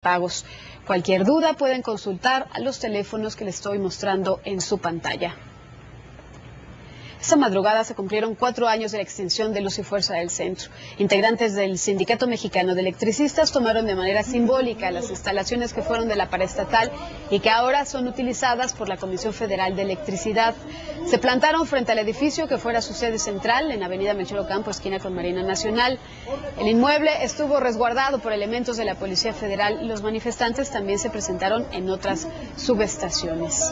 pagos. Cualquier duda pueden consultar a los teléfonos que les estoy mostrando en su pantalla. Esta madrugada se cumplieron 4 años de la extinción de Luz y Fuerza del Centro. Integrantes del Sindicato Mexicano de Electricistas tomaron de manera simbólica las instalaciones que fueron de la paraestatal y que ahora son utilizadas por la Comisión Federal de Electricidad. Se plantaron frente al edificio que fuera su sede central en Avenida Melchor Ocampo, esquina con Marina Nacional. El inmueble estuvo resguardado por elementos de la Policía Federal y los manifestantes también se presentaron en otras subestaciones.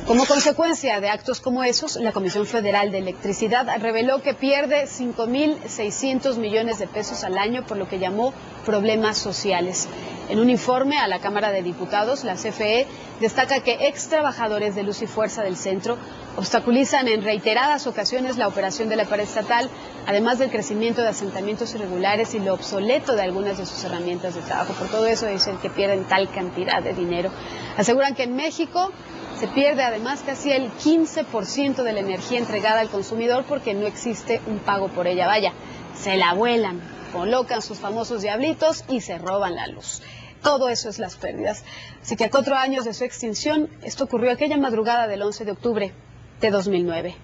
Como consecuencia de actos como esos, la Comisión Federal de Electricidad reveló que pierde 5.600 millones de pesos al año por lo que llamó problemas sociales. En un informe a la Cámara de Diputados, la CFE destaca que ex trabajadores de Luz y Fuerza del Centro obstaculizan en reiteradas ocasiones la operación de la paraestatal, además del crecimiento de asentamientos irregulares y lo obsoleto de algunas de sus herramientas de trabajo. Por todo eso dicen que pierden tal cantidad de dinero. Aseguran que en México se pierde además casi el 15% de la energía entregada al consumidor porque no existe un pago por ella. Vaya, se la vuelan, colocan sus famosos diablitos y se roban la luz. Todo eso es las pérdidas. Así que a 4 años de su extinción, esto ocurrió aquella madrugada del 11 de octubre de 2009.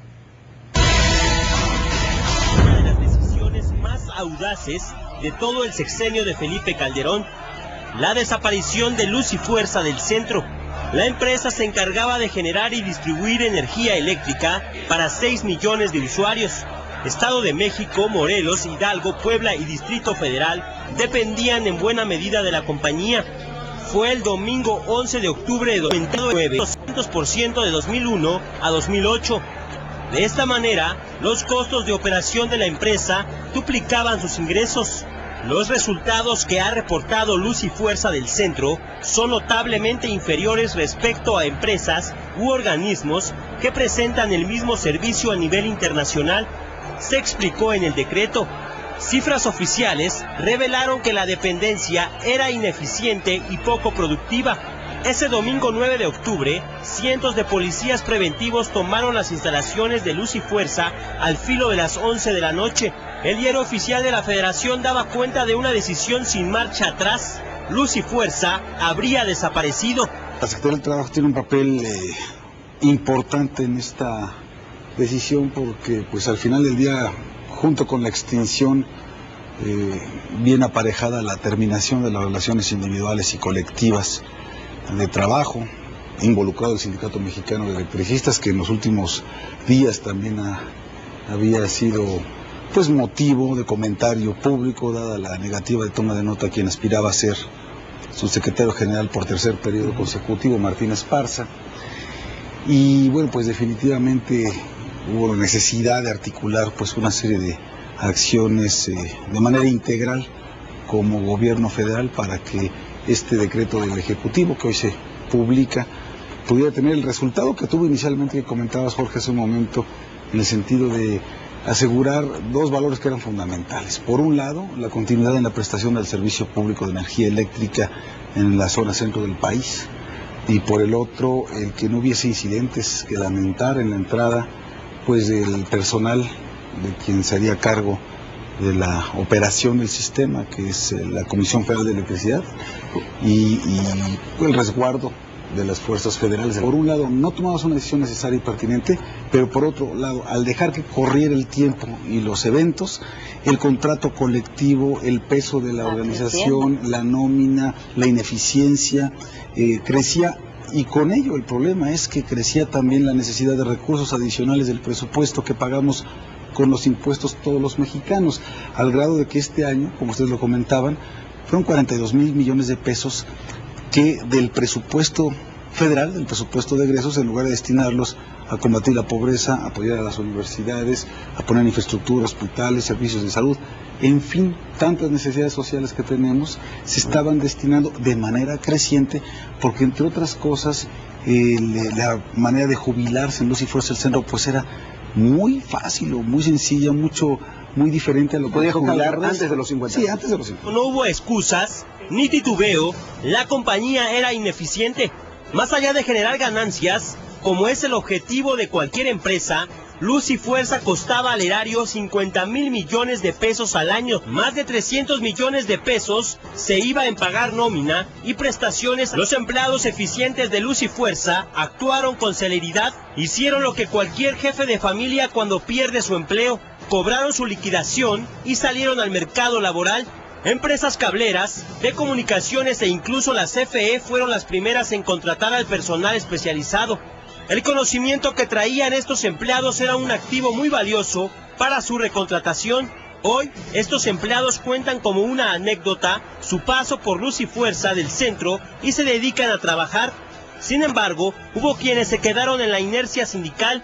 Una de las decisiones más audaces de todo el sexenio de Felipe Calderón, la desaparición de Luz y Fuerza del Centro. La empresa se encargaba de generar y distribuir energía eléctrica para 6 millones de usuarios. Estado de México, Morelos, Hidalgo, Puebla y Distrito Federal dependían en buena medida de la compañía. Fue el domingo 11 de octubre de 2009, 200% de 2001 a 2008. De esta manera, los costos de operación de la empresa duplicaban sus ingresos. Los resultados que ha reportado Luz y Fuerza del Centro son notablemente inferiores respecto a empresas u organismos que presentan el mismo servicio a nivel internacional. Se explicó en el decreto. Cifras oficiales revelaron que la dependencia era ineficiente y poco productiva. Ese domingo 9 de octubre, cientos de policías preventivos tomaron las instalaciones de Luz y Fuerza al filo de las 11 de la noche. El diario oficial de la Federación daba cuenta de una decisión sin marcha atrás. Luz y Fuerza habría desaparecido. La Secretaría del Trabajo tiene un papel importante en esta decisión porque pues al final del día, junto con la extinción, viene aparejada la terminación de las relaciones individuales y colectivas de trabajo, involucrado el Sindicato Mexicano de Electricistas, que en los últimos días también había sido pues motivo de comentario público, dada la negativa de toma de nota a quien aspiraba a ser su secretario general por 3er periodo consecutivo, Martín Esparza. Y bueno, pues definitivamente hubo necesidad de articular pues una serie de acciones de manera integral como gobierno federal para que este decreto del Ejecutivo que hoy se publica pudiera tener el resultado que tuvo inicialmente, que comentabas, Jorge, hace un momento, en el sentido de asegurar 2 valores que eran fundamentales. Por un lado, la continuidad en la prestación del servicio público de energía eléctrica en la zona centro del país, y por el otro, el que no hubiese incidentes que lamentar en la entrada pues del personal de quien se haría cargo de la operación del sistema, que es la Comisión Federal de Electricidad, y el resguardo de las fuerzas federales. Por un lado, no tomamos una decisión necesaria y pertinente, pero por otro lado, al dejar que corriera el tiempo y los eventos, el contrato colectivo, el peso de la organización, la nómina, la ineficiencia, crecía, y con ello el problema es que crecía también la necesidad de recursos adicionales del presupuesto que pagamos con los impuestos todos los mexicanos, al grado de que este año, como ustedes lo comentaban, fueron 42,000 millones de pesos que del presupuesto federal, del presupuesto de egresos, en lugar de destinarlos a combatir la pobreza, a apoyar a las universidades, a poner infraestructura, hospitales, servicios de salud, en fin, tantas necesidades sociales que tenemos, se estaban destinando de manera creciente, porque entre otras cosas, la manera de jubilarse en Luz y Fuerza del Centro pues era muy fácil o muy sencilla, muy diferente a lo que podía jubilar antes de los 50. Sí, antes de los 50. No hubo excusas ni titubeo, la compañía era ineficiente. Más allá de generar ganancias, como es el objetivo de cualquier empresa, Luz y Fuerza costaba al erario 50,000 millones de pesos al año. Más de 300 millones de pesos se iba en pagar nómina y prestaciones. Los empleados eficientes de Luz y Fuerza actuaron con celeridad, hicieron lo que cualquier jefe de familia cuando pierde su empleo, cobraron su liquidación y salieron al mercado laboral. Empresas cableras, de comunicaciones e incluso la CFE fueron las primeras en contratar al personal especializado. El conocimiento que traían estos empleados era un activo muy valioso para su recontratación. Hoy, estos empleados cuentan como una anécdota su paso por Luz y Fuerza del centro y se dedican a trabajar. Sin embargo, hubo quienes se quedaron en la inercia sindical.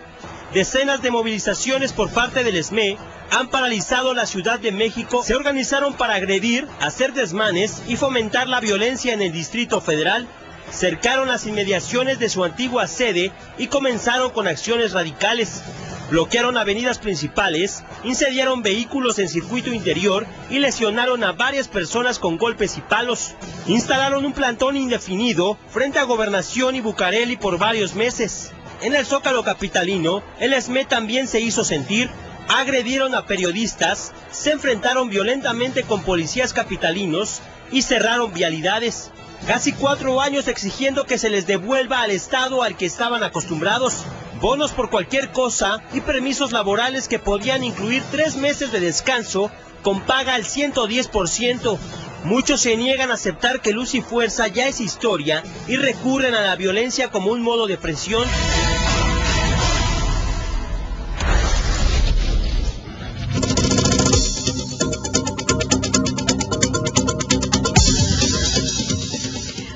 Decenas de movilizaciones por parte del SME han paralizado la Ciudad de México. Se organizaron para agredir, hacer desmanes y fomentar la violencia en el Distrito Federal. Cercaron las inmediaciones de su antigua sede y comenzaron con acciones radicales. Bloquearon avenidas principales, incendiaron vehículos en circuito interior y lesionaron a varias personas con golpes y palos. Instalaron un plantón indefinido frente a Gobernación y Bucareli por varios meses. En el Zócalo capitalino, el SME también se hizo sentir. Agredieron a periodistas, se enfrentaron violentamente con policías capitalinos y cerraron vialidades. Casi 4 años exigiendo que se les devuelva al Estado al que estaban acostumbrados. Bonos por cualquier cosa y permisos laborales que podían incluir 3 meses de descanso con paga al 110%. Muchos se niegan a aceptar que Luz y Fuerza ya es historia y recurren a la violencia como un modo de presión.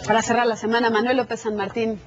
Para cerrar la semana, Manuel López San Martín.